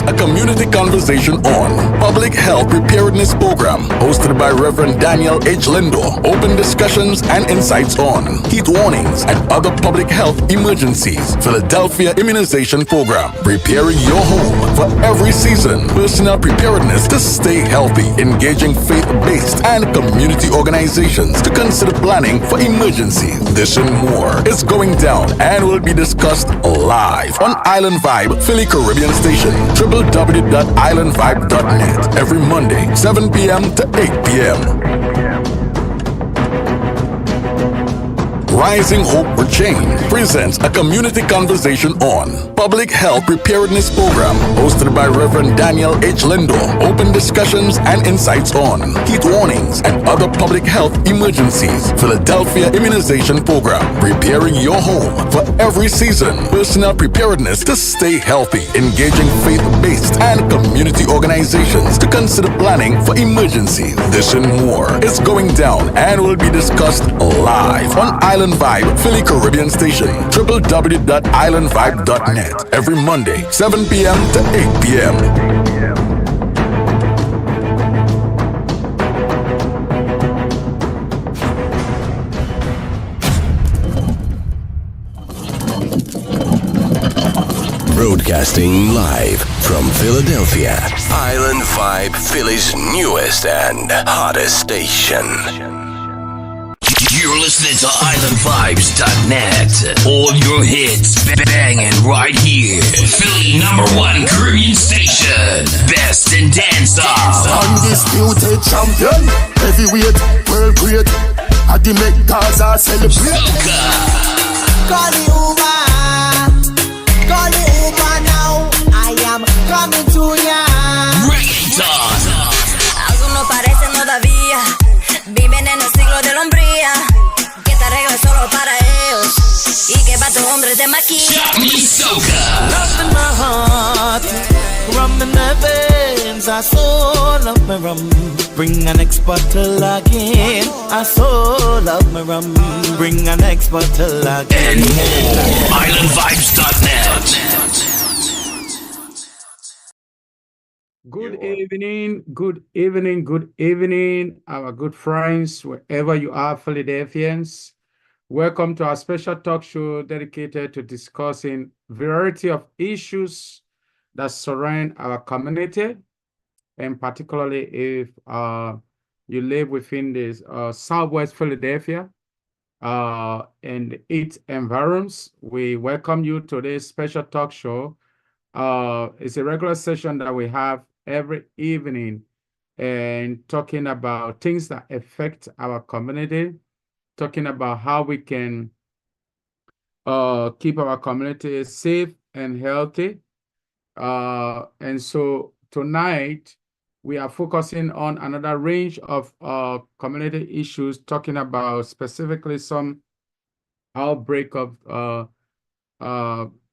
a community conversation on public health preparedness program hosted by Reverend Daniel H. Lindo. Open discussions and insights on heat warnings and other public health emergencies. Philadelphia Immunization Program, preparing your home for every season. Personal preparedness to stay healthy, engaging faith-based and community organizations to consider planning for emergencies. This and more is going down and will be discussed live on Island Vybe Philly Caribbean Station, www.islandvibe.net, every Monday, 7 p.m. to 8 p.m. Rising Hope for Change presents a community conversation on public health preparedness program hosted by Reverend Daniel H. Lindo. Open discussions and insights on heat warnings and other public health emergencies. Philadelphia Immunization Program, preparing your home for every season. Personal preparedness to stay healthy, engaging faith-based and community organizations to consider planning for emergencies. This and more is going down and will be discussed live on Island Vybe Philly Caribbean Station, www.islandvibe.net, every Monday, 7 p.m. to 8 p.m. Broadcasting live from Philadelphia, Island Vybe, Philly's newest and hottest station. You're listening to IslandVibes.net. All your hits banging right here. Philly #1 Caribbean station. Best in dancehall. Undisputed champion. Heavyweight, world great. At the Met Gaza celebrate. Call the Uber. Call the Uber now. I am coming to ya. Reggaeton. Aún no parecen todavía. Viven en el siglo de la hombría. Que esta regla es solo para ellos. Y que para tus hombres de maquilla. Soca. Love in my heart. Rum in my veins. I so love my rum. Bring an next bottle again. I so love my rum. Bring an next bottle again. And more. IslandVibes.net. Good evening, good evening, good evening, our good friends, wherever you are, Philadelphians. Welcome to our special talk show dedicated to discussing variety of issues that surround our community, and particularly if you live within this Southwest Philadelphia and its environs. We welcome you to this special talk show. It's a regular session that we have every evening and talking about things that affect our community, talking about how we can keep our community safe and healthy. And so tonight, we are focusing on another range of community issues, talking about specifically some outbreak of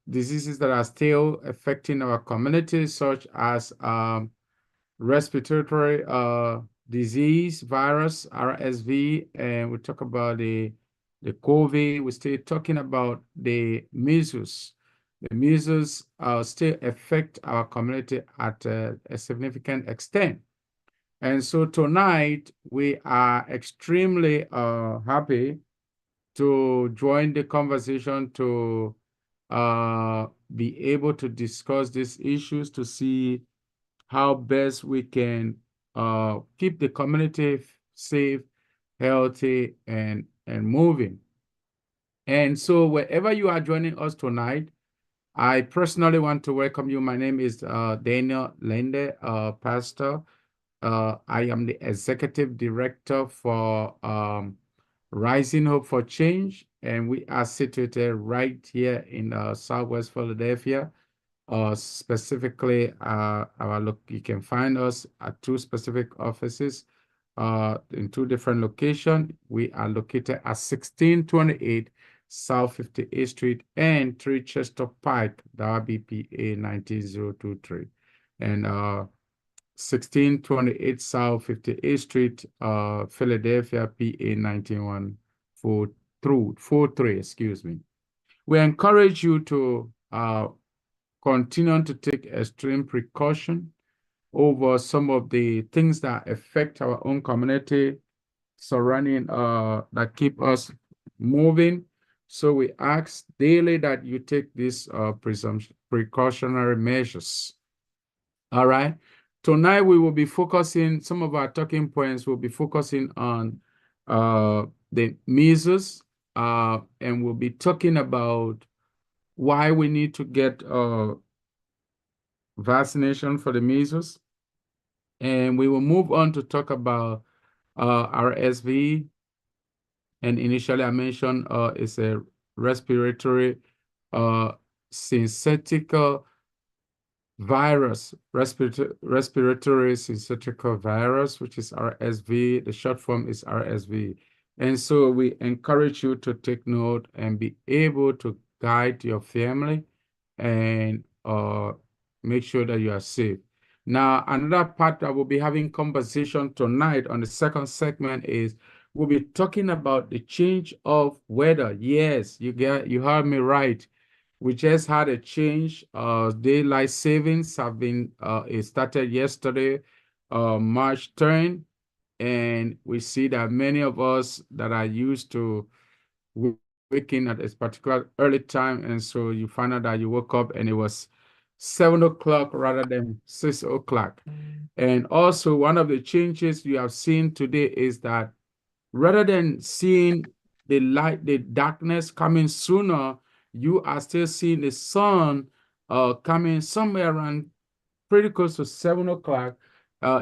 diseases that are still affecting our community, such as respiratory disease, virus, RSV, and we talk about the COVID. We're still talking about the measles. The measles still affect our community at a significant extent. And so tonight, we are extremely happy to join the conversation to be able to discuss these issues, to see how best we can keep the community safe, healthy, and moving. And so wherever you are joining us tonight, I personally want to welcome you. My name is Daniel Lende, pastor. I am the executive director for Rising Hope for Change, and we are situated right here in Southwest Philadelphia. Specifically, you can find us at two specific offices in two different locations. We are located at 1628 South 58th Street and 3 Chester Pike, Derby, PA 90023. And 1628 South 58th Street, Philadelphia, PA 91143, excuse me. We encourage you to continuing to take extreme precaution over some of the things that affect our own community surrounding that keep us moving. So we ask daily that you take these precautionary measures. All right. Tonight we will be focusing, some of our talking points will be focusing on the measles, and we'll be talking about why we need to get vaccination for the measles. And we will move on to talk about RSV. And initially I mentioned it's a respiratory synthetic virus, respiratory synthetic virus, which is RSV. The short form is RSV. And so we encourage you to take note and be able to guide your family and make sure that you are safe. Now, another part that we'll be having conversation tonight on the second segment is we'll be talking about the change of weather. Yes, you heard me right. We just had a change. Daylight savings have been it started yesterday, March 10, and we see that many of us that are used to waking at a particular early time, and so you find out that you woke up and it was 7 o'clock rather than 6 o'clock. And also one of the changes you have seen today is that rather than seeing the light, the darkness coming sooner, you are still seeing the sun coming somewhere around pretty close to 7 o'clock.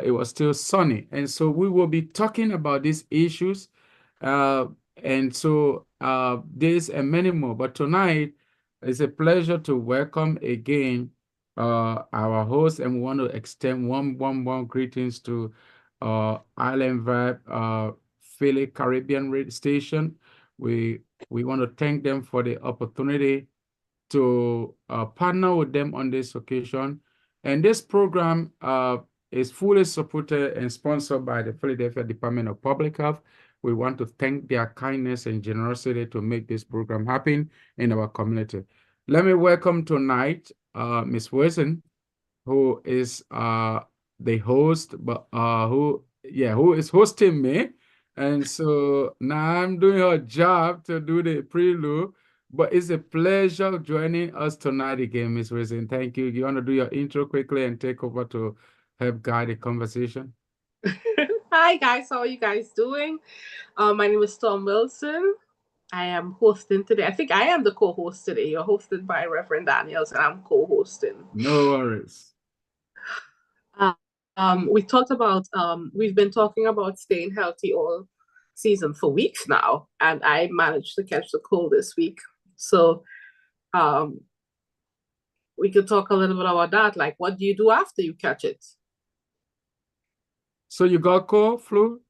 It was still sunny. And so we will be talking about these issues. And so this and many more. But tonight, it's a pleasure to welcome again our host, and we want to extend one greetings to Island Vibe Philly Caribbean radio station. We want to thank them for the opportunity to partner with them on this occasion. And this program is fully supported and sponsored by the Philadelphia Department of Public Health. We want to thank their kindness and generosity to make this program happen in our community. Let me welcome tonight Ms. Wilson, who is the host, but who is hosting me. And so now I'm doing her job to do the prelude, but it's a pleasure joining us tonight again, Ms. Wilson. Thank you. You want to do your intro quickly and take over to help guide the conversation? Hi guys, how are you guys doing? My name is Tom Wilson. I am hosting today. I think I am the co-host today. You're hosted by Reverend Daniels, and I'm co-hosting. No worries. We talked about we've been talking about staying healthy all season for weeks now, and I managed to catch the cold this week. So we could talk a little bit about that. Like, what do you do after you catch it? So you got cold, flu?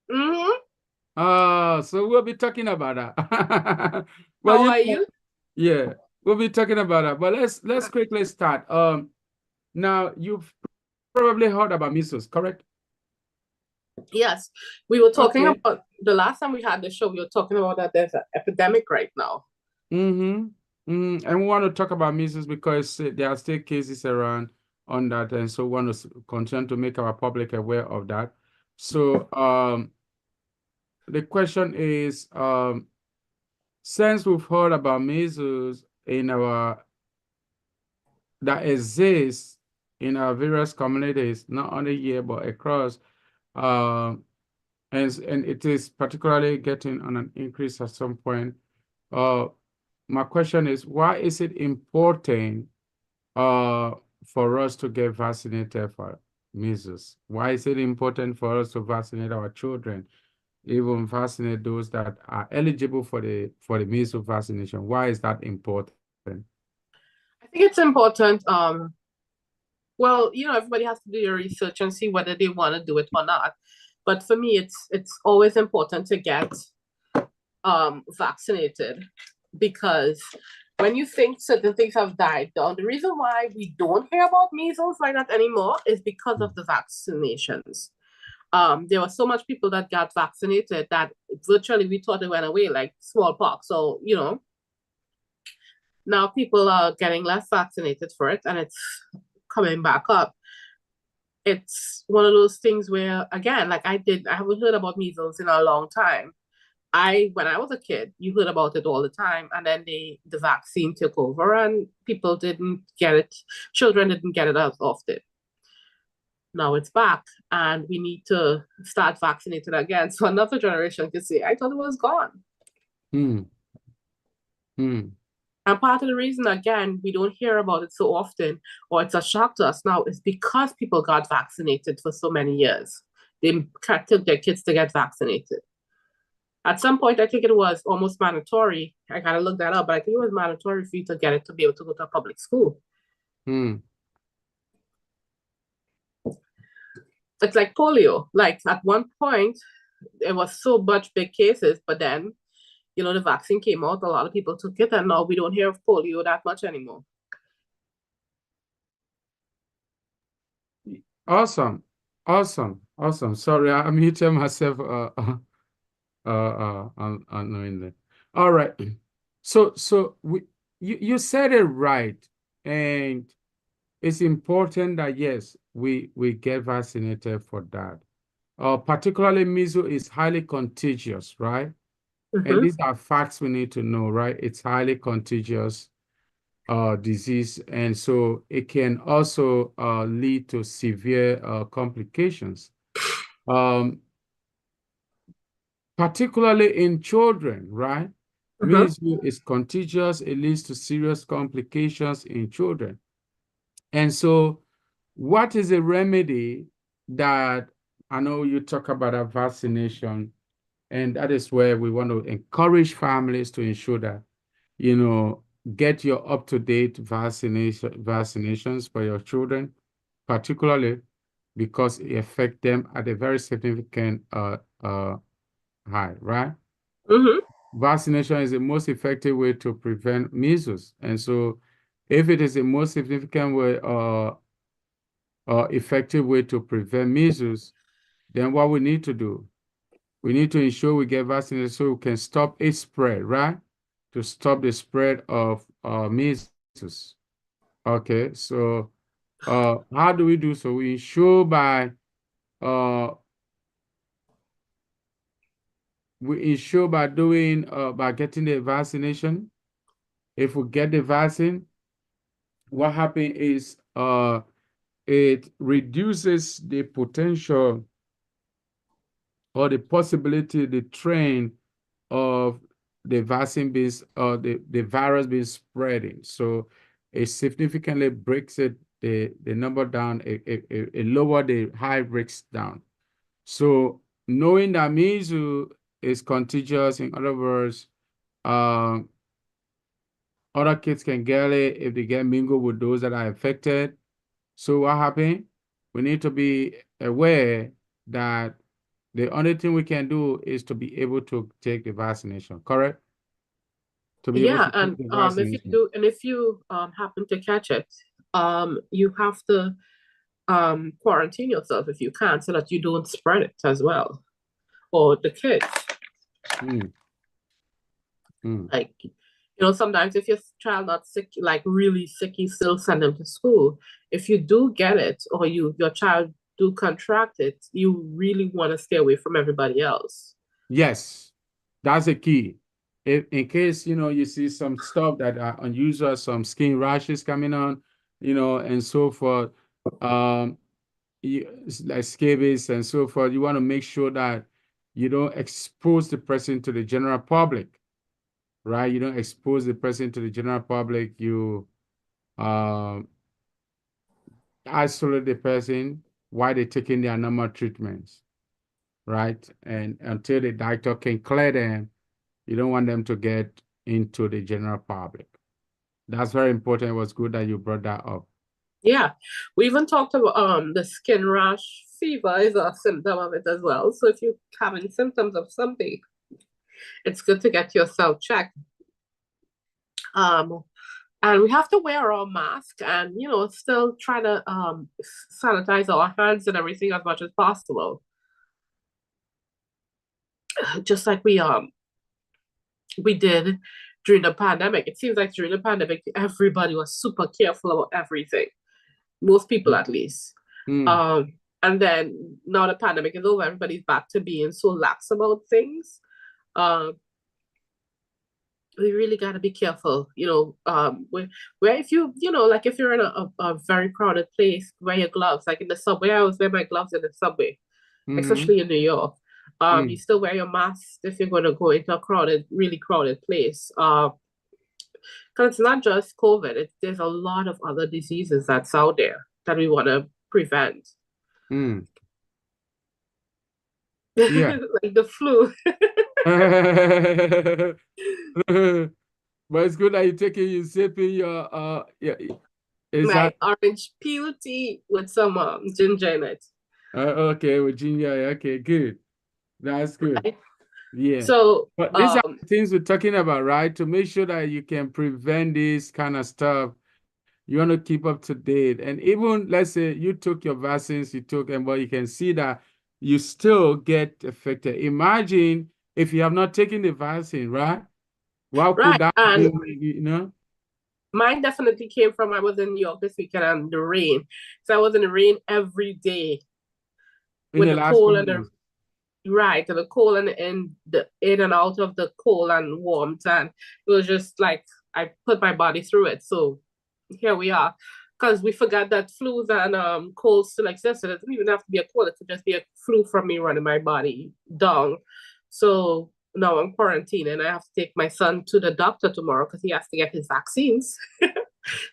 Mm-hmm. So we'll be talking about that. Well, how are you? Yeah, we'll be talking about that. But let's quickly start. Now you've probably heard about measles, correct? Yes, we were talking about the last time we had the show. We were talking about that there's an epidemic right now. And we want to talk about measles because there are still cases around on that, and so we want to continue to make our public aware of that. So the question is, since we've heard about measles that exists in our various communities, not only here but across, and it is particularly getting on an increase at some point. My question is, why is it important for us to get vaccinated for measles? Why is it important for us to vaccinate our children, even vaccinate those that are eligible for the measles vaccination? Why is that important? I think it's important. Well, everybody has to do your research and see whether they want to do it or not. But for me, it's always important to get vaccinated, because when you think certain things have died down, the reason why we don't hear about measles like that anymore is because of the vaccinations. There were so much people that got vaccinated that virtually we thought it went away, like smallpox. So, Now people are getting less vaccinated for it, and it's coming back up. It's one of those things where, again, like I haven't heard about measles in a long time. When I was a kid, you heard about it all the time, and then the vaccine took over, and people didn't get it. Children didn't get it as often. Now it's back, and we need to start vaccinating again, so another generation can say, "I thought it was gone." Hmm. Hmm. And part of the reason, again, we don't hear about it so often, or it's a shock to us now, is because people got vaccinated for so many years. They took their kids to get vaccinated. At some point, I think it was almost mandatory. I gotta look that up, but I think it was mandatory for you to get it to be able to go to a public school. Hmm. It's like polio. Like at one point, it was so much big cases, but then, the vaccine came out, a lot of people took it, and now we don't hear of polio that much anymore. Awesome. Sorry, I muted myself unknowingly. All right. So you said it right, and it's important that yes, we get vaccinated for that. Particularly measles is highly contagious, right? And these are facts we need to know, right? It's highly contagious disease, and so it can also lead to severe complications, particularly in children, right? Measles is contagious, it leads to serious complications in children. And so, what is a remedy that I know you talk about a vaccination, and that is where we want to encourage families to ensure that, get your up-to-date vaccinations for your children, particularly because it affects them at a very significant high, right? Vaccination is the most effective way to prevent measles. And so if it is the most significant way effective way to prevent measles, then what we need to do, we need to ensure we get vaccinated so we can stop its spread, right? To stop the spread of measles. Okay, so how do we do so? We ensure by doing by getting the vaccination. If we get the vaccine, what happens is it reduces the potential or the possibility, the trend of the vaccine being the virus being spreading. So it significantly breaks the number down, it lower the high risks down. So knowing that measles is contagious, in other words, other kids can get it if they get mingled with those that are affected. So what happened? We need to be aware that the only thing we can do is to be able to take the vaccination, correct? To be able Yeah, to and take the vaccination. if you happen to catch it, you have to quarantine yourself if you can, so that you don't spread it as well, or the kids. Mm. Mm. Like, sometimes if your child not sick, like really sick, you still send them to school. If you do get it, or your child do contract it, you really want to stay away from everybody else. Yes, that's the key. If in case you see some stuff that are unusual, some skin rashes coming on, and so forth, like scabies and so forth, you want to make sure that you don't expose the person to the general public, right? You don't expose the person to the general public. You isolate the person while they're taking their normal treatments, right? And until the doctor can clear them, you don't want them to get into the general public. That's very important. It was good that you brought that up. Yeah, we even talked about the skin rash. Fever is a symptom of it as well. So if you have any symptoms of something, it's good to get yourself checked. And we have to wear our mask, and still try to sanitize our hands and everything as much as possible. Just like we did during the pandemic. It seems like during the pandemic, everybody was super careful about everything. Most people, at least. And then now the pandemic is over, everybody's back to being so lax about things. We really got to be careful, where if like if you're in a very crowded place, wear your gloves. Like in the subway, I always wear my gloves in the subway, especially in New York. You still wear your mask if you're going to go into a really crowded place. Because it's not just COVID. There's a lot of other diseases that's out there that we want to prevent. Yeah. Like the flu. But it's good that you sipping your is My that orange peel tea with some ginger in it. okay, with ginger? Okay, good. That's good. Right? Yeah. So But these are the things we're talking about, right? To make sure that you can prevent this kind of stuff, you want to keep up to date. And even let's say you took your vaccines, but you can see that you still get affected. Imagine if you have not taken the vaccine, right? What could that and do, mine definitely came from I was in New York this weekend and the rain. So I was in the rain every day in with the the last cold few and months? the cold and the in and out of the cold and warmth, and it was just like I put my body through it. So here we are. Because we forgot that flus and colds still exist. So it doesn't even have to be a cold, it could just be a flu from me running my body down. So now I'm quarantined and I have to take my son to the doctor tomorrow because he has to get his vaccines,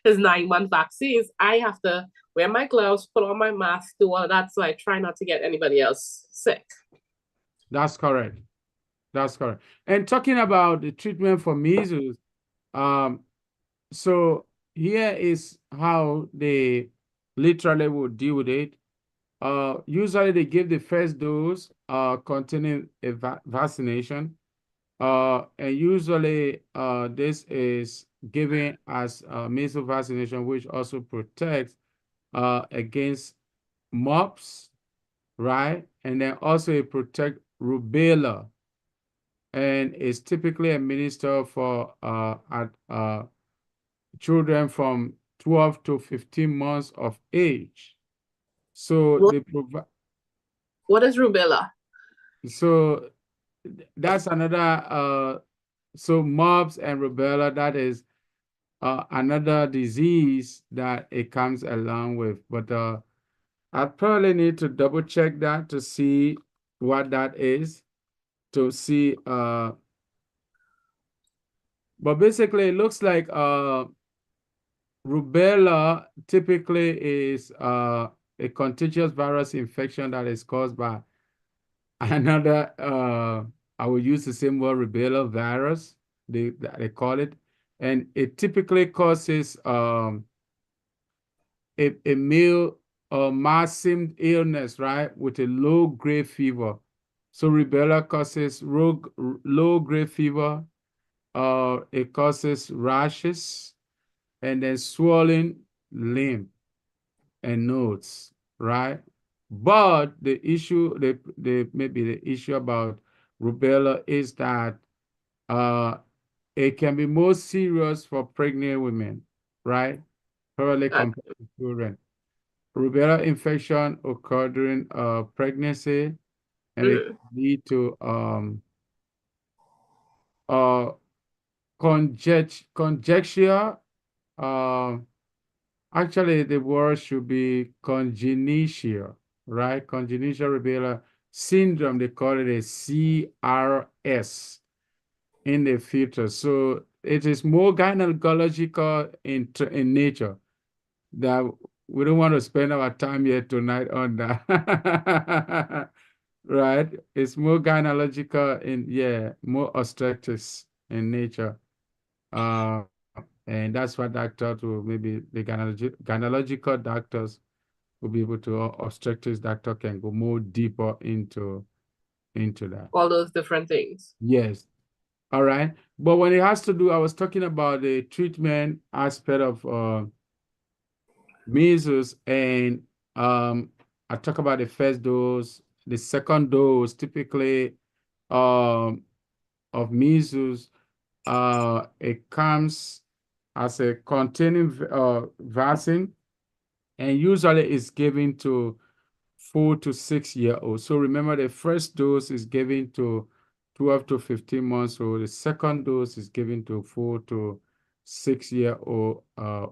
his 9-month vaccines. I have to wear my gloves, put on my mask, do all that. So I try not to get anybody else sick. That's correct. That's correct. And talking about the treatment for measles, so here is how they literally will deal with it. Usually they give the first dose containing a vaccination. And usually this is given as measles vaccination, which also protects against mumps, right? And then also it protects rubella, and is typically administered for children from 12 to 15 months of age. So they provide. What is rubella? So that's another. So mumps and rubella, that is another disease that it comes along with. But I probably need to double check that to see what that is. To see. But basically, it looks like rubella typically is a contagious virus infection that is caused by another, I will use the same word, rubella virus, they call it. And it typically causes a mild or mild illness, right, with a low-grade fever. So rubella causes low-grade fever, it causes rashes, and then swollen limb and nodes, right? But the issue, maybe the issue about rubella is that it can be more serious for pregnant women, right? Probably compared to children. Rubella infection occur during pregnancy, and it can lead to conjecture. Actually, the word should be congenital, right? Congenital rubella syndrome, they call it a CRS in the fetus. So it is more gynecological in nature, that we don't want to spend our time here tonight on that. Right? It's more gynecological more obstetrics in nature. And that's what doctors will, maybe the gynecological doctors will be able to, obstetrics doctor can go more deeper into that. All those different things. Yes. All right. But when it has to do, I was talking about the treatment aspect of measles, and I talk about the first dose, the second dose, typically of measles. it comes as a containing vaccine, and usually is given to 4 to 6 year old. So remember, the first dose is given to 12 to 15 months old. The second dose is given to 4 to 6 year old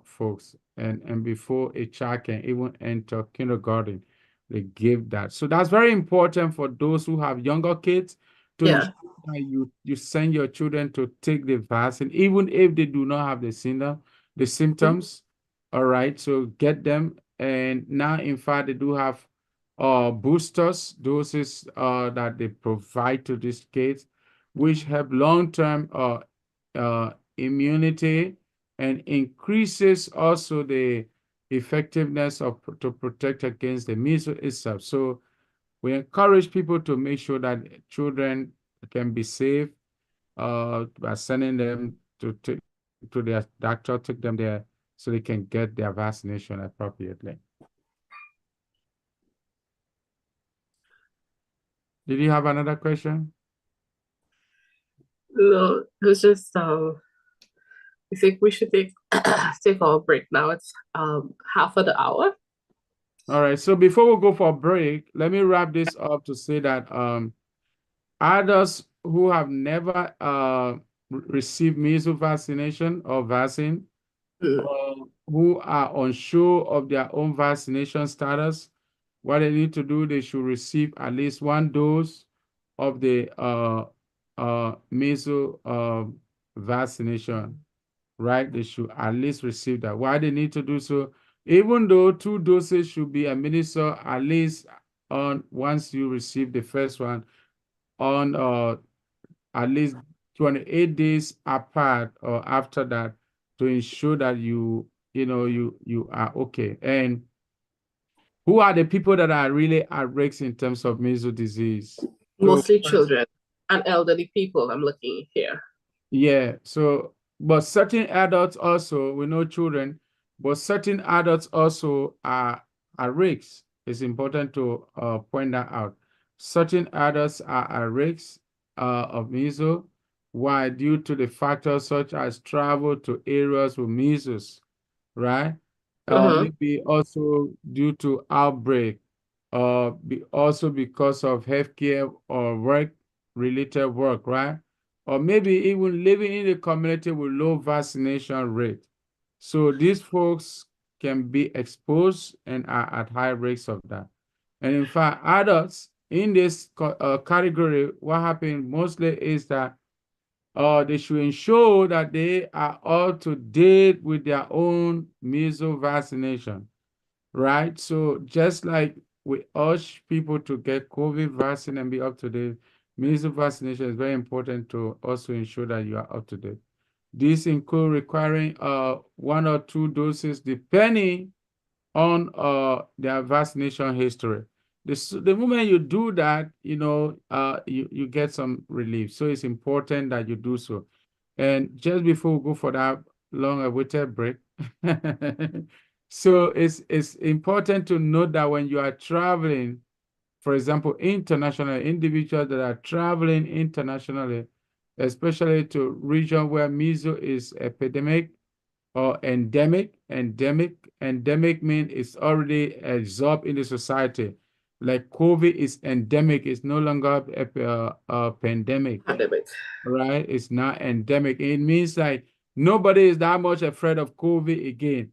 folks. And before a child can even enter kindergarten, they give that. So that's very important for those who have younger kids to Yeah. ensure that you send your children to take the vaccine, even if they do not have the symptoms. All right, so get them. And now, in fact, they do have boosters doses that they provide to these kids, which help long-term immunity and increases also the effectiveness of to protect against the measles itself. So we encourage people to make sure that children can be safe by sending them to their doctor, take them there so they can get their vaccination appropriately. Did you have another question? No, it was just I think we should take our break now. It's half of the hour. All right. So before we go for a break, let me wrap this up to say that adults who have never received measles vaccination or vaccine, who are unsure of their own vaccination status, what they need to do, they should receive at least one dose of the measles vaccination, right? They should at least receive that. Why they need to do so? Even though 2 doses should be administered at least on once you receive the first one on at least 28 days apart or after that, to ensure that you are okay. And who are the people that are really at risk in terms of measles disease? So Mostly children and elderly people. I'm looking here. yeah, so but certain adults also, we know children, but certain adults also are at risk. It's important to point that out. Certain adults are at risk of measles. Why? Due to the factors such as travel to areas with measles, right? Maybe also due to outbreak, also because of healthcare or work-related work, right? Or maybe even living in a community with low vaccination rate. So these folks can be exposed and are at high risk of that. And in fact, adults in this category, what happens mostly is that they should ensure that they are up to date with their own measles vaccination, right? So just like we urge people to get COVID vaccine and be up to date, measles vaccination is very important to also ensure that you are up to date. These include requiring 1 or 2 doses depending on their vaccination history. The moment you do that, you get some relief. So it's important that you do so. And just before we go for that long-awaited break, so it's important to note that when you are traveling, for example, international individuals that are traveling internationally, especially to region where measles is epidemic or endemic. Endemic means it's already absorbed in the society. Like COVID is endemic, it's no longer a pandemic, Pandemic. right? It's not endemic. It means like nobody is that much afraid of COVID again.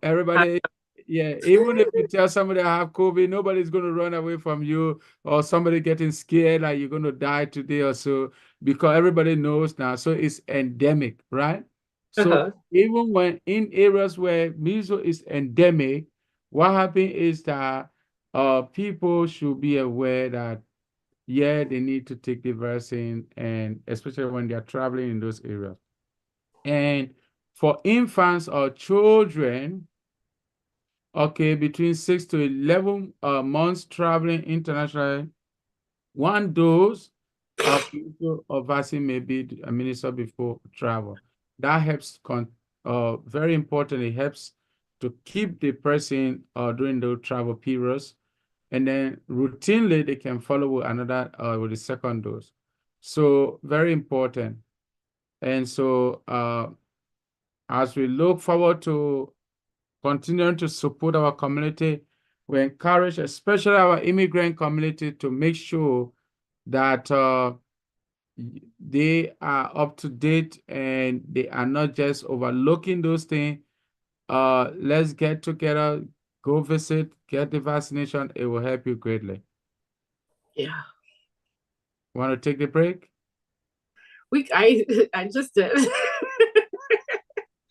Everybody, yeah, even if you tell somebody I have COVID, nobody's going to run away from you, or somebody getting scared like you're going to die today or so, because everybody knows now. So it's endemic, right? So even when in areas where measles is endemic, what happens is that people should be aware that yeah, they need to take the vaccine, and especially when they're traveling in those areas. And for infants or children, okay, between 6 to 11 months traveling internationally, 1 dose of vaccine may be administered before travel. That helps, very important, it helps to keep the person during the travel periods. And then routinely, they can follow with another, with the second dose. So very important. And so as we look forward to continuing to support our community, we encourage especially our immigrant community to make sure that they are up to date and they are not just overlooking those things. Let's get together, go visit, get the vaccination. It will help you greatly. Yeah. Want to take the break? I just did.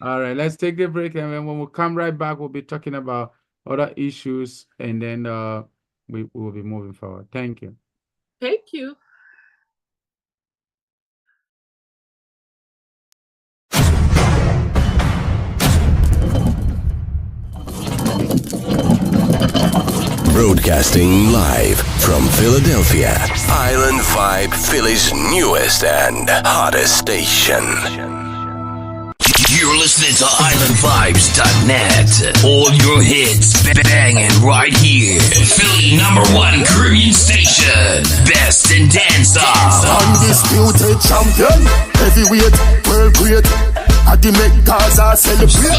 All right, let's take the break, and then when we come right back, we'll be talking about other issues, and then we will be moving forward. Thank you. Thank you. Broadcasting live from Philadelphia, Island Vibe, Philly's newest and hottest station. You're listening to IslandVibes.net. All your hits banging right here. Philly #1 Caribbean station. Best in dance-off. Undisputed champion, heavyweight, world great. At the Met Gaza celebrate.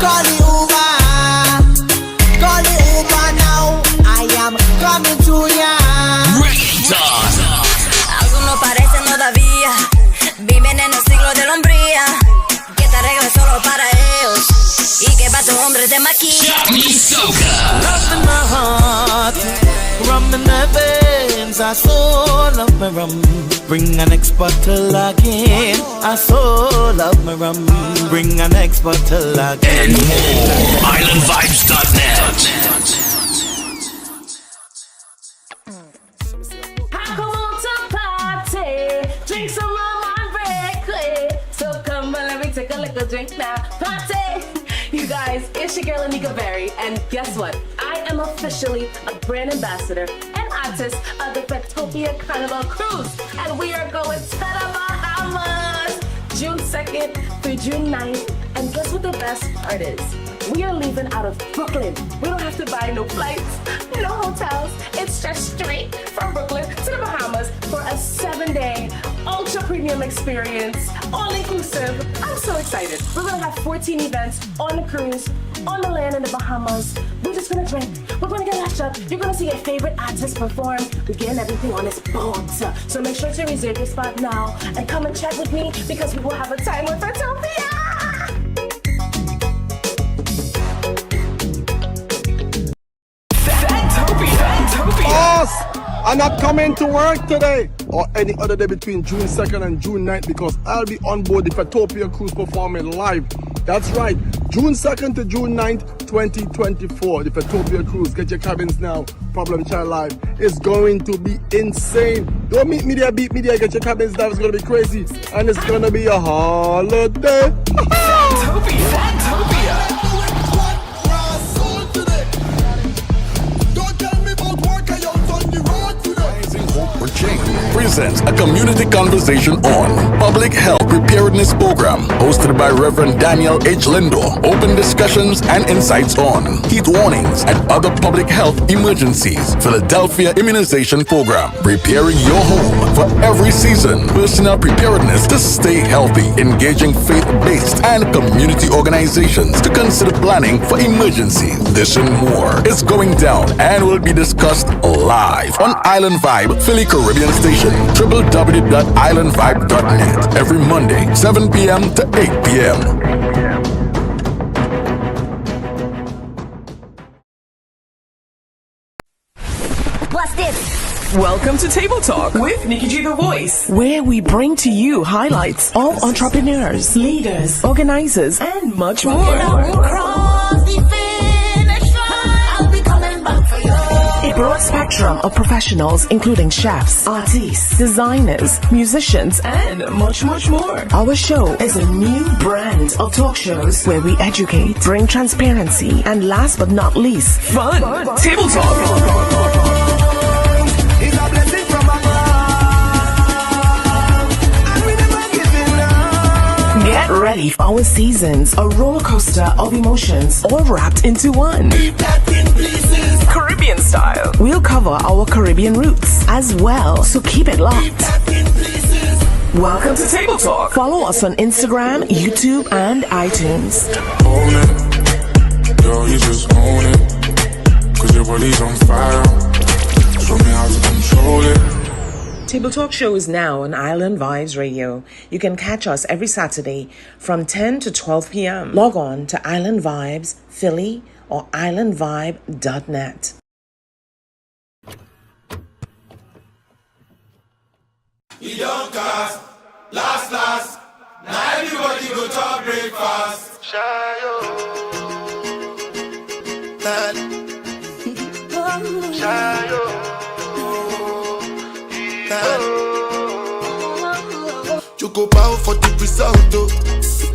Call it over. Call it over now. I am coming to ya. Reggaeton. Algunos parecen todavía viven en el siglo de la hombría. Que esta regla es solo para ellos y que para tu hombre te maquilla. Soca. Love in my heart, rum in the veins. I so love my rum. Bring an next bottle again. I so love my rum. Bring an next bottle again. And more. IslandVibes.net. I come on to party, drink some rum and break it. So come on, let me take a little drink now. Party! You guys, it's your girl Anika Berry, and guess what? I am officially a brand ambassador and artist of the Petopia Carnival Cruise, and we are going to the Bahamas June 2nd through June 9th. And guess what the best part is? We are leaving out of Brooklyn. We don't have to buy no flights, no hotels. It's just straight from Brooklyn to the Bahamas for a 7-day ultra premium experience, all inclusive. I'm so excited. We're gonna have 14 events on the cruise, on the land in the Bahamas. We're just gonna drink. We're gonna get lashed up. You're gonna see your favorite artists perform. We're getting everything on this boat. So make sure to reserve your spot now and come and chat with me because we will have a time with Petopia. Boss, I'm not coming to work today or any other day between June 2nd and June 9th because I'll be on board the Petopia Cruise performing live. That's right, June 2nd to June 9th, 2024. The Petopia Cruise. Get your cabins now. Problem Child Live. It's going to be insane. Don't meet me there, beat me there. Get your cabins now. It's going to be crazy. And it's going to be a holiday. Fantopia. Presents a community conversation on public health preparedness program hosted by Reverend Daniel H. Lindo. Open discussions and insights on heat warnings and other public health emergencies. Philadelphia immunization program, preparing your home for every season. Personal preparedness to stay healthy. Engaging faith-based and community organizations to consider planning for emergencies. This and more is going down and will be discussed live on Island Vibe, Philly Caribbean Station, www.islandvibe.net, every Monday, 7 p.m. to 8 p.m. What's this? Welcome to Table Talk with Nikki G the Voice, where we bring to you highlights of entrepreneurs, leaders, organizers, and much more. A broad spectrum of professionals, including chefs, artists, designers, musicians, and much, much more. Our show is a new brand of talk shows where we educate, bring transparency, and last but not least, fun. Table Talk. Get ready for our seasons, a roller coaster of emotions, all wrapped into one. Caribbean style. We'll cover our Caribbean roots as well, so keep it locked. Welcome to Table Talk. Follow us on Instagram, YouTube, and iTunes. Own it, girl, you just own it. Cause your body's on fire. Show me how to control it. Table Talk Show is now on Island Vibes Radio. You can catch us every Saturday from 10 to 12 p.m. Log on to Island Vibes Philly or islandvibe.net. We don't cast, last. Now everybody go to breakfast. Shayo. You go bow for the result, oh.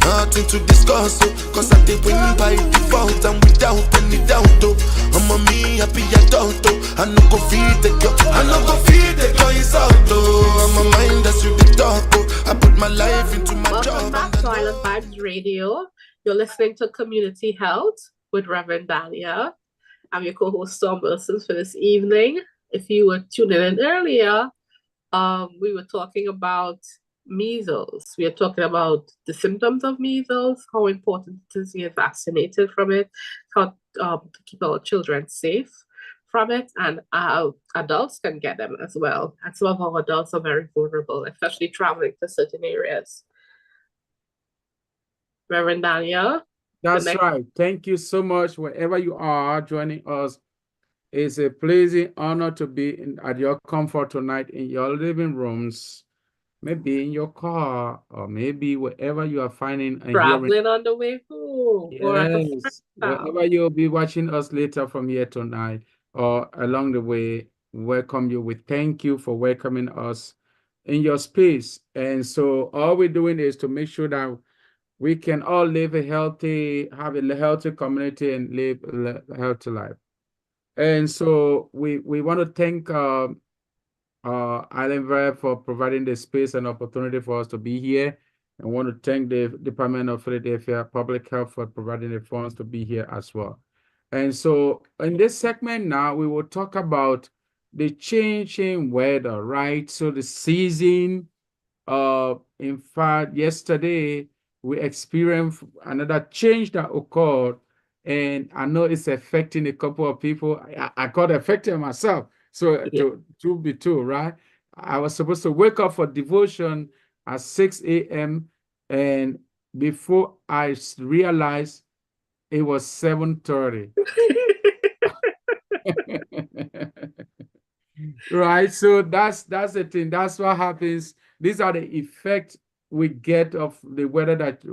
Nothing to discuss, oh. Cause I did win by default and without any doubt, oh. I'm a me happy adult, oh. I no go feed the girl, I no go feed the girl insult, oh. I'm a mind that's you the talk, oh. I put my life into my Welcome job. back to Island Vibes Radio. You're listening to Community Health with Reverend Dania. I'm your co-host Storm Wilson for this evening. If you were tuning in earlier, we were talking about measles. We are talking about the symptoms of measles, how important it is to get vaccinated from it, how to keep our children safe from it, and how adults can get them as well. And some of our adults are very vulnerable, especially traveling to certain areas. Reverend Daniel. That's right. Thank you so much, wherever you are joining us. It's a pleasing honor to be at your comfort tonight in your living rooms, maybe in your car, or maybe wherever you are finding and Traveling hearing. on the way home. Or at the Yes, house. wherever you'll be watching us later from here tonight or along the way, welcome you. We thank you for welcoming us in your space. And so all we're doing is to make sure that we can all live a healthy, have a healthy community and live a healthy life. And so we want to thank Island Vibe for providing the space and opportunity for us to be here. I want to thank the Department of Philadelphia Public Health for providing the funds to be here as well. And so in this segment now, we will talk about the changing weather, right? So the season, in fact, yesterday, we experienced another change that occurred, and I know it's affecting a couple of people. I got affected myself. So to be true, right? I was supposed to wake up for devotion at 6 a.m. and before I realized it was 7:30. Right. So that's the thing. That's what happens. These are the effects we get of the weather that,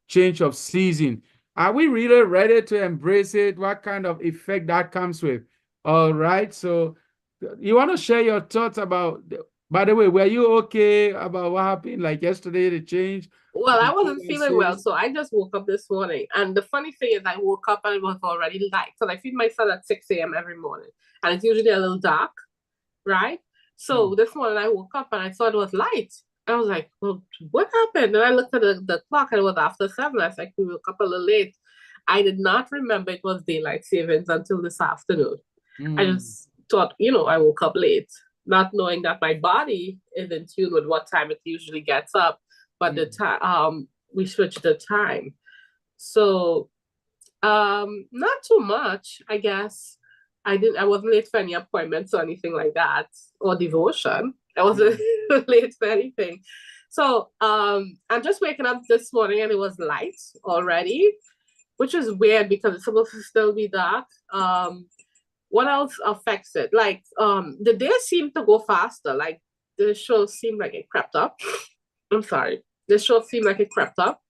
change of season. Are we really ready to embrace it? What kind of effect that comes with? All right. So you want to share your thoughts about, by the way, were you okay about what happened like yesterday, the change? Well, I wasn't feeling well, so I just woke up this morning. And the funny thing is I woke up and it was already light. Because I feed my son at 6 a.m. every morning. And it's usually a little dark, right? So this morning I woke up and I saw it was light. I was like, well, what happened? And I looked at the clock and it was after 7. I was like, we woke up a little late. I did not remember it was daylight savings until this afternoon. I just thought, I woke up late, not knowing that my body is in tune with what time it usually gets up. But the time, we switched the time. So, not too much, I guess. I wasn't late for any appointments or anything like that, or devotion. I wasn't late for anything. So, I'm just waking up this morning and it was light already, which is weird because it's supposed to still be dark. What else affects it? Like, the days seem to go faster. Like, the show seemed like it crept up. I'm sorry. The show seemed like it crept up.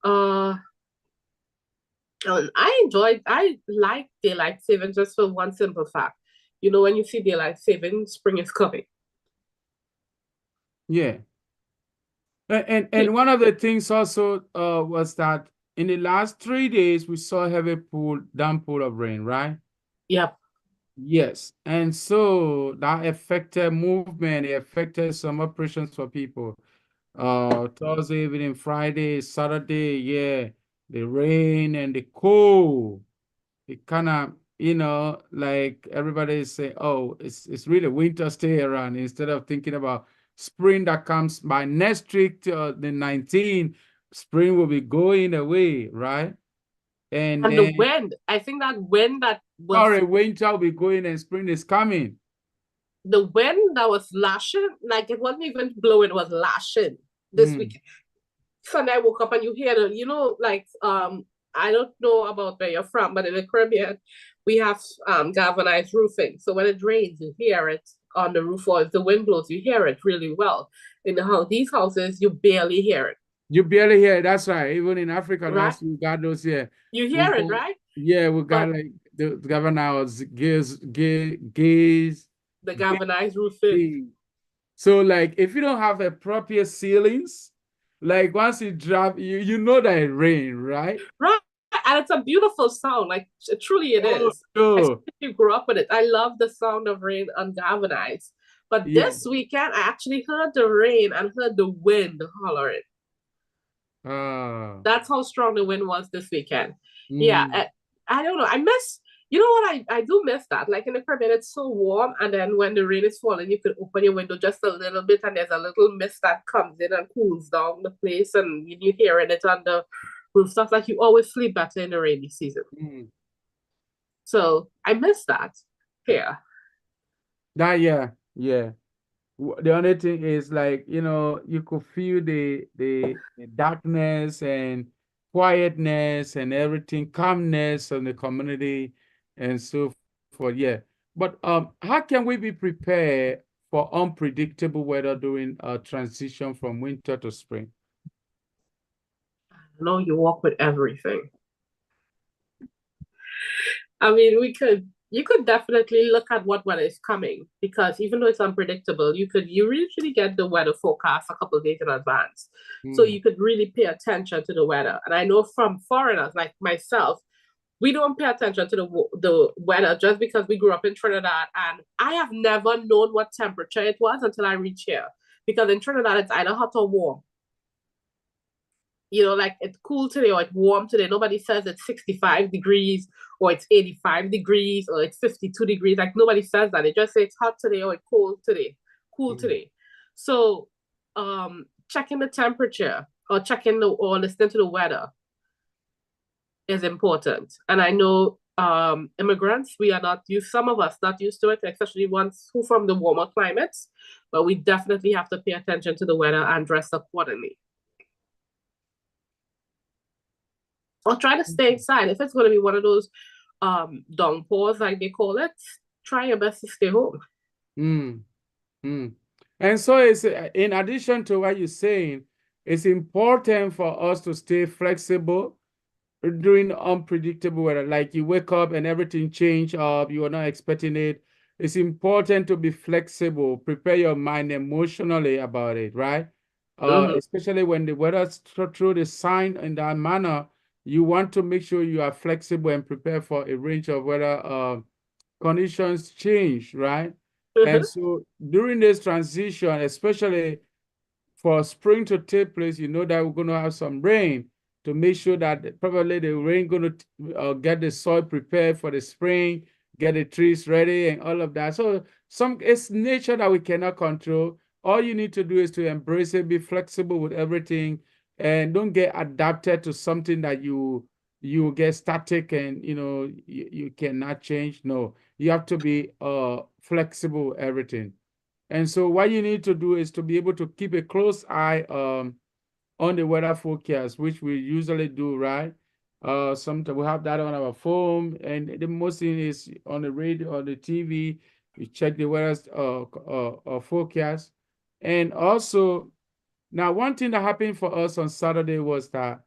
And I like daylight saving just for one simple fact. When you see daylight saving, spring is coming. Yeah. And one of the things also was that in the last 3 days, we saw heavy downpour of rain, right? Yep. Yes. And so that affected movement. It affected some operations for people. Thursday evening, Friday, Saturday, yeah, the rain and the cold. It kind of, like everybody is saying, oh, it's really winter, stay around, instead of thinking about spring that comes by next week, the 19th, spring will be going away, right? And And the then, wind, I think that wind that was sorry, winter will be going and spring is coming. the wind that was lashing, like it wasn't even blowing, it was lashing this week. Sunday I woke up and you hear the, like I don't know about where you're from, but in the Caribbean, we have galvanized roofing. So when it rains, you hear it on the roof, or if the wind blows, you hear it really well. In these houses, you barely hear it. You barely hear it. That's right. Even in Africa, Right? we got those here. You hear it, right? Yeah, we got But like the governors gaze the galvanized roofing. So like if you don't have a proper ceilings, like once it drop, you know that it rain, right? Right. And it's a beautiful sound. Like truly it is. Sure. Especially if you grew up with it. I love the sound of rain on galvanized. But this weekend I actually heard the rain and heard the wind hollering. That's how strong the wind was this weekend. Yeah. I don't know. I miss, you know what, I do miss that. Like in the Caribbean, it's so warm, and then when the rain is falling, you can open your window just a little bit, and there's a little mist that comes in and cools down the place, and you hearing it on the roof. Stuff like you always sleep better in the rainy season. So I miss that here. Yeah. The only thing is like, you could feel the darkness and quietness and everything, calmness in the community and so forth. Yeah. But how can we be prepared for unpredictable weather during a transition from winter to spring? No, you walk with everything. I mean, you could definitely look at what weather is coming, because even though it's unpredictable, you usually get the weather forecast a couple of days in advance. So you could really pay attention to the weather. And I know from foreigners like myself, we don't pay attention to the weather just because we grew up in Trinidad. And I have never known what temperature it was until I reached here. Because in Trinidad, it's either hot or warm. Like it's cool today or it's warm today. Nobody says it's 65 degrees or it's 85 degrees or it's 52 degrees. Like nobody says that. They just say it's hot today or it's cool today. So checking the temperature or or listening to the weather is important. And I know immigrants, we are not used, some of us not used to it, especially ones who from the warmer climates, but we definitely have to pay attention to the weather and dress accordingly. Or try to stay inside. If it's going to be one of those downpours, like they call it, try your best to stay home. And so it's in addition to what you're saying, it's important for us to stay flexible during unpredictable weather. Like you wake up and everything change up, you are not expecting it. It's important to be flexible, prepare your mind emotionally about it, right? Especially when the weather through the sign in that manner, you want to make sure you are flexible and prepare for a range of weather conditions change, right? And so during this transition, especially for spring to take place, that we're going to have some rain to make sure that probably the rain going to get the soil prepared for the spring, get the trees ready and all of that. So it's nature that we cannot control. All you need to do is to embrace it, be flexible with everything, and don't get adapted to something that you get static and you cannot change. No, you have to be flexible with everything. And so what you need to do is to be able to keep a close eye on the weather forecast, which we usually do, right? Sometimes we have that on our phone, and the most thing is on the radio or the TV. We check the weather forecast. And also, now one thing that happened for us on Saturday was that,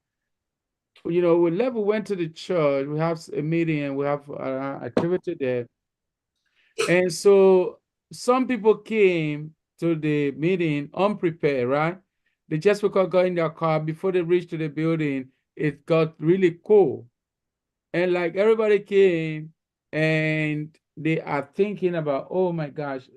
we went to the church, we have a meeting and we have activity there. And so some people came to the meeting unprepared, right? They just got in their car. Before they reached to the building, it got really cold. And like everybody came and they are thinking about, oh my gosh,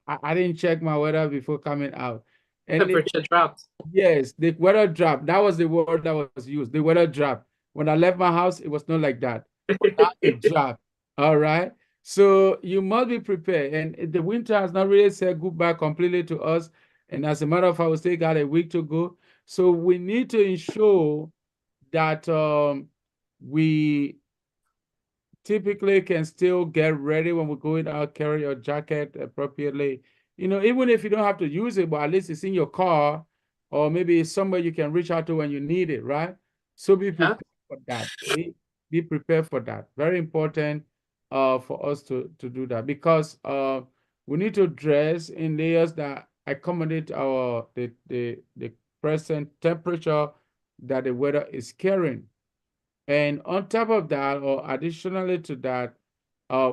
I didn't check my weather before coming out. And temperature dropped. Yes, the weather dropped. That was the word that was used. The weather dropped. When I left my house, it was not like that. But now it dropped. All right. So you must be prepared. And the winter has not really said goodbye completely to us. And as a matter of fact, we still got a week to go. So we need to ensure that we typically can still get ready when we go out, carry your jacket appropriately. Even if you don't have to use it, but at least it's in your car, or maybe it's somewhere you can reach out to when you need it, right? So be prepared for that. Be prepared for that. Very important for us to do that, because we need to dress in layers that accommodate the present temperature that the weather is carrying. And on top of that, or additionally to that,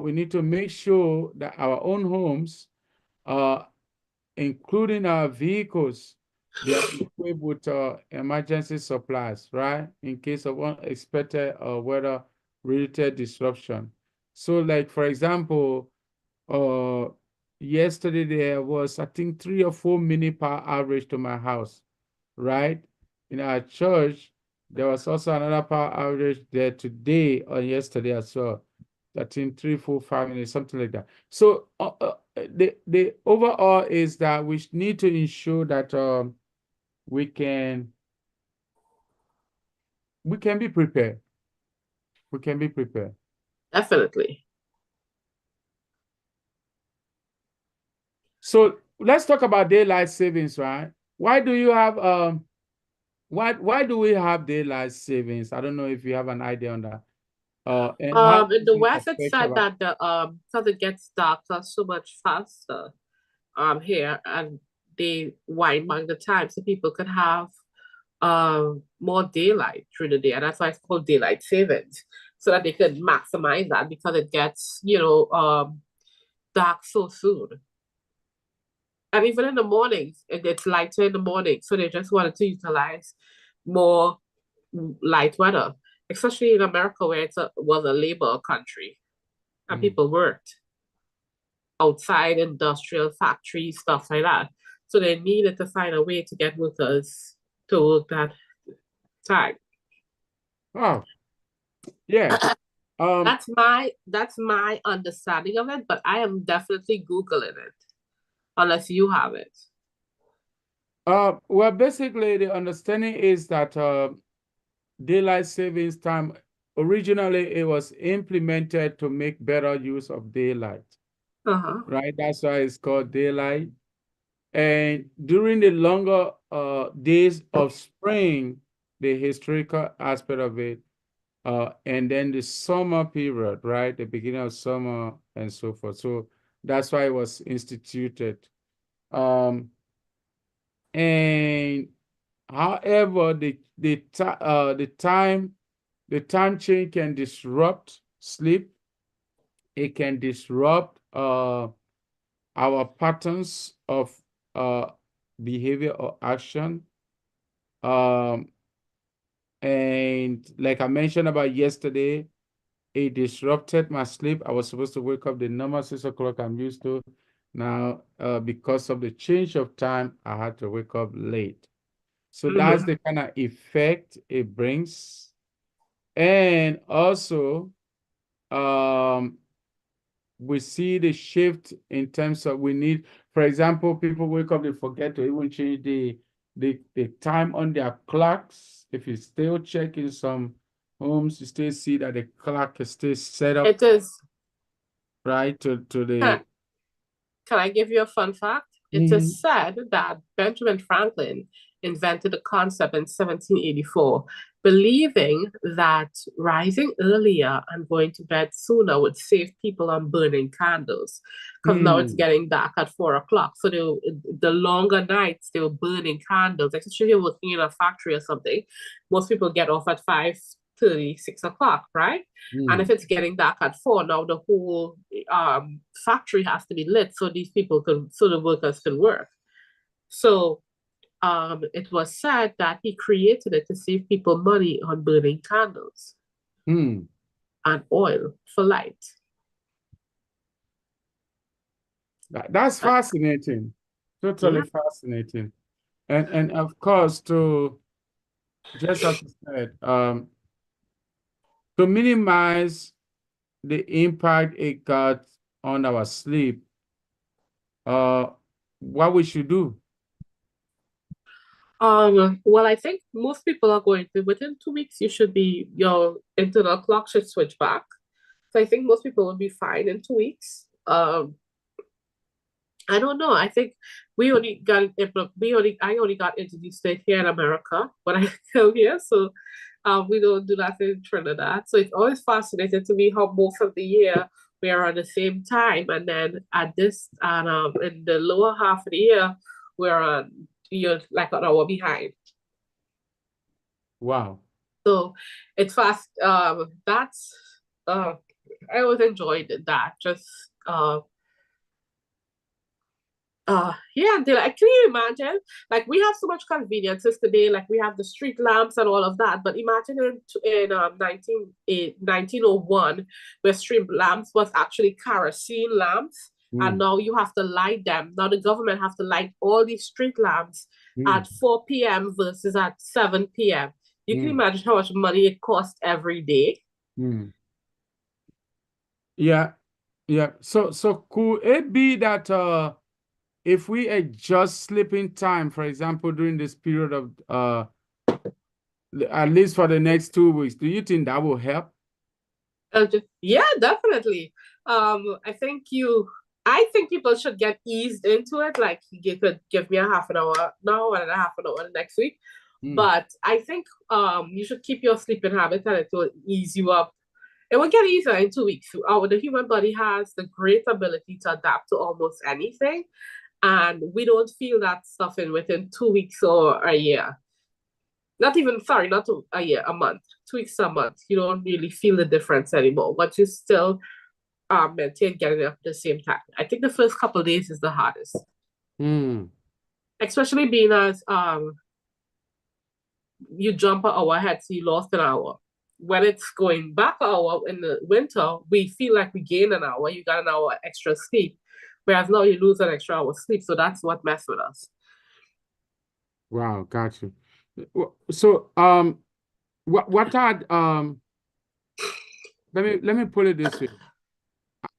we need to make sure that our own homes, including our vehicles, they are equipped with emergency supplies, right? In case of unexpected weather-related disruption. So, like, for example, yesterday there was, I think, 3 or 4 minute power outage to my house, right? In our church, there was also another power outage there today or yesterday as well. I think 3, 4, 5 minutes, something like that. So the overall is that we need to ensure that we can be prepared. We can be prepared. Definitely. So let's talk about daylight savings, right? Why do you have why do we have daylight savings? I don't know if you have an idea on that. And how In the does it West, it's affect said our... that because it gets darker so much faster here, and they wind back the time so people could have more daylight through the day, and that's why it's called daylight savings, so that they could maximize that because it gets dark so soon. And even in the mornings, it gets lighter in the morning, so they just wanted to utilize more light weather, especially in America where was a labor country and people worked outside industrial factories, stuff like that. So they needed to find a way to get workers to work that time. Oh, yeah. That's my understanding of it, but I am definitely Googling it, unless you have it. Well, basically, the understanding is that daylight savings time, originally it was implemented to make better use of daylight, right? That's why it's called daylight. And during the longer days of spring, the historical aspect of it, and then the summer period, right? The beginning of summer and so forth. So that's why it was instituted. And however, the time change can disrupt sleep. It can disrupt our patterns of behavior or action. And like I mentioned about yesterday, it disrupted my sleep. I was supposed to wake up the normal 6 o'clock I'm used to. Now, because of the change of time, I had to wake up late. So that's the kind of effect it brings. And also, we see the shift in terms of we need, for example, people wake up, they forget to even change the time on their clocks. If you still check in some homes, you still see that the clock is still set up. It is. Right, to the... Can I give you a fun fact? It is said that Benjamin Franklin invented the concept in 1784, believing that rising earlier and going to bed sooner would save people on burning candles. Because now it's getting dark at 4 o'clock. So the longer nights, they were burning candles, especially if you're working in a factory or something. Most people get off at 5:30, 6 o'clock, right? And if it's getting dark at 4, now the whole factory has to be lit so the workers can work. So it was said that he created it to save people money on burning candles and oil for light. That's fascinating. Totally fascinating. And of course, just as you said, to minimize the impact it got on our sleep, what we should do Well, I think most people are going to within 2 weeks. You should be your internal clock should switch back. So I think most people will be fine in 2 weeks. I don't know. I think I only got introduced to it here in America when I came here. So we don't do that in Trinidad. So it's always fascinating to me how most of the year we are on the same time, and then in the lower half of the year you're like an hour behind. Wow. So it's fast. That's I always enjoyed that. Just yeah, like, can you imagine? Like, we have so much conveniences today, like we have the street lamps and all of that. But imagine in 1901, where street lamps was actually kerosene lamps, and now you have to light them. Now the government have to light all these street lamps at 4 p.m. versus at 7 p.m. You can imagine how much money it costs every day. Yeah, yeah. So could it be that if we adjust sleeping time, for example, during this period of at least for the next 2 weeks, do you think that will help? Yeah, definitely. I think people should get eased into it. Like, you could give me a half an hour now and a half an hour next week. But I think you should keep your sleeping habit, and it will ease you up. It will get easier in 2 weeks. The human body has the great ability to adapt to almost anything, and we don't feel that stuff within 2 weeks or a year. Not a year, a month. 2 weeks a month. You don't really feel the difference anymore, but you still maintain getting up at the same time. I think the first couple of days is the hardest. Especially being as you jump an hour ahead, so you lost an hour. When it's going back an hour in the winter, we feel like we gain an hour. You got an hour extra sleep. Whereas now you lose an extra hour sleep. So that's what messes with us. Wow, got you. So what are let me put it this way.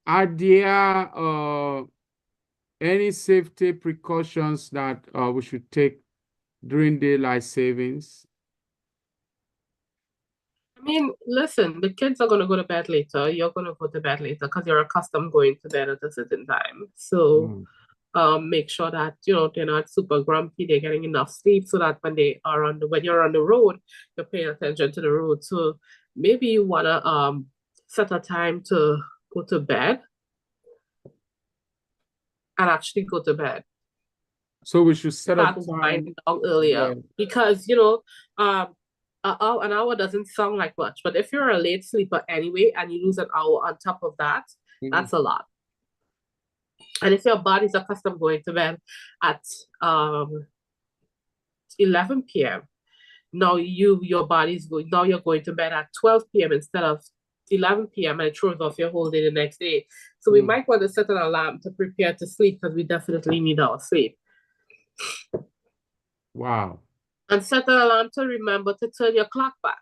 Are there any safety precautions that we should take during daylight savings? I mean, listen, the kids are going to go to bed later. You're going to go to bed later because you're accustomed going to bed at a certain time. So make sure that, they're not super grumpy. They're getting enough sleep so that when you're on the road, you're paying attention to the road. So maybe you want to set a time to go to bed and actually go to bed. So we should set up time earlier because, an hour doesn't sound like much, but if you're a late sleeper anyway and you lose an hour on top of that, that's a lot. And if your body's accustomed going to bed at 11 p.m., now you're going to bed at 12 p.m. instead of 11 p.m. and it throws off your whole day the next day. So we might want to set an alarm to prepare to sleep because we definitely need our sleep. Wow. And set an alarm to remember to turn your clock back.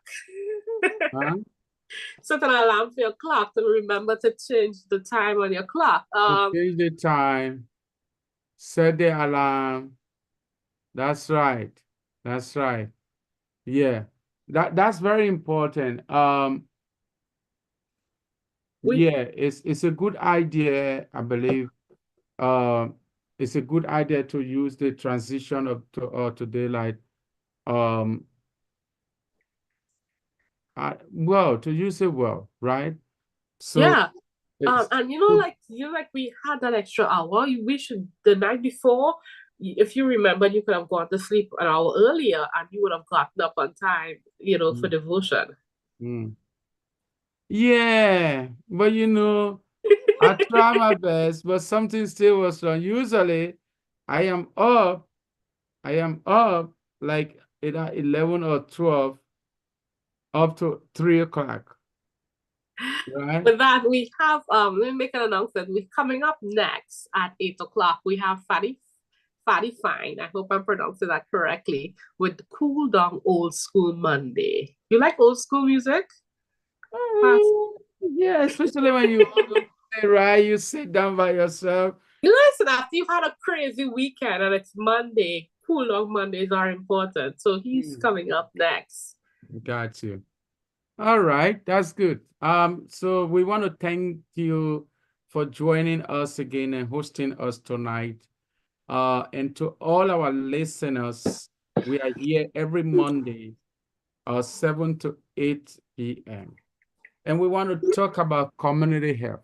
Set an alarm for your clock to remember to change the time on your clock. Change the time. Set the alarm. That's right. That's right. Yeah. That's very important. It's a good idea, I believe. It's a good idea to use the transition to daylight. To use it well, right? So yeah. And we had that extra hour. The night before, if you remember, you could have gone to sleep an hour earlier and you would have gotten up on time, for devotion. Yeah, but I try my best, but something still was wrong. Usually, I am up like either 11 or 12 up to 3 o'clock. Right. With that, we have let me make an announcement. We're coming up next at 8 o'clock. We have Fatty Fine. I hope I'm pronouncing that correctly. With Cool Down Old School Monday. You like old school music? Yeah, especially when you right, you sit down by yourself. Listen, after you've had a crazy weekend and it's Monday, cool down Mondays are important. So he's coming up next. Got you. All right, that's good. So we want to thank you for joining us again and hosting us tonight. And to all our listeners, we are here every Monday, 7 to 8 p.m. And we want to talk about community health,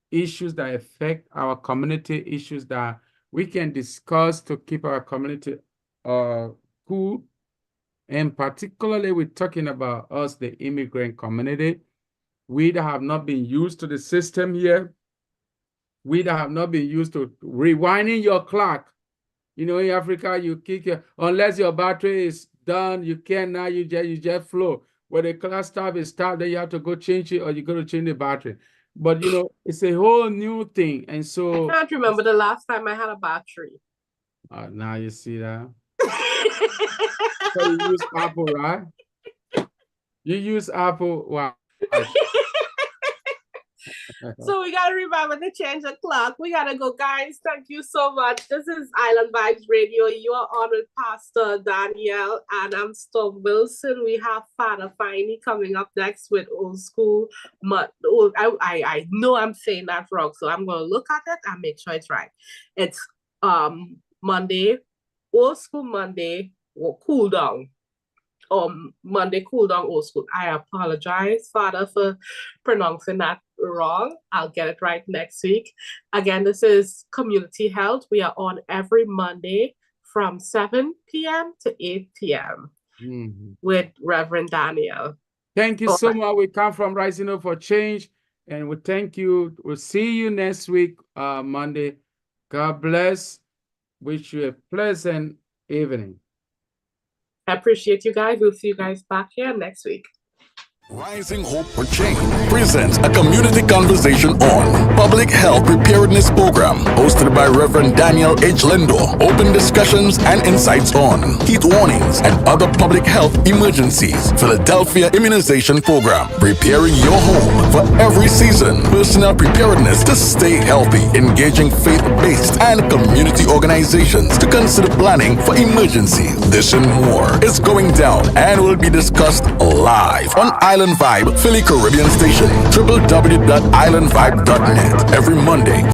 issues that affect our community, issues that we can discuss to keep our community cool. And particularly, we're talking about us, the immigrant community. We that have not been used to the system here. We that have not been used to rewinding your clock. You know, in Africa, you kick your, unless your battery is done, you can't now, you just flow. When the clock stop is stopped, then you have to go change it or you got to change the battery. But, you know, it's a whole new thing. And so... I can't remember the last time I had a battery. Now you see that. So you use Apple, right? You use Apple. Wow. So we gotta remember to change the clock. We gotta go, guys. Thank you so much. This is Island Vibes Radio. You are on with Pastor Danielle, and I'm Storm Wilson. We have Father Finey coming up next with Old School. I know I'm saying that wrong, so I'm gonna look at it and make sure it's right. It's Monday, Old School Monday, or Cool Down. Monday Cool Down Old School. I apologize, Father, for pronouncing that wrong. I'll get it right next week. Again, this is Community Health. We are on every Monday from 7 p.m. to 8 p.m. With Reverend Daniel. Thank you so much. We come from Rising Up for Change, and we thank you. We'll see you next week, Monday. God bless. Wish you a pleasant evening. I appreciate you guys. We'll see you guys back here next week. Rising Hope for Change presents a community conversation on public health preparedness program hosted by Reverend Daniel H. Lindo. Open discussions and insights on heat warnings and other public health emergencies. Philadelphia Immunization Program, preparing your home for every season. Personal preparedness to stay healthy. Engaging faith-based and community organizations to consider planning for emergencies. This and more is going down and will be discussed live on Island Vibe, Philly Caribbean Station, www.islandvibe.net every Monday.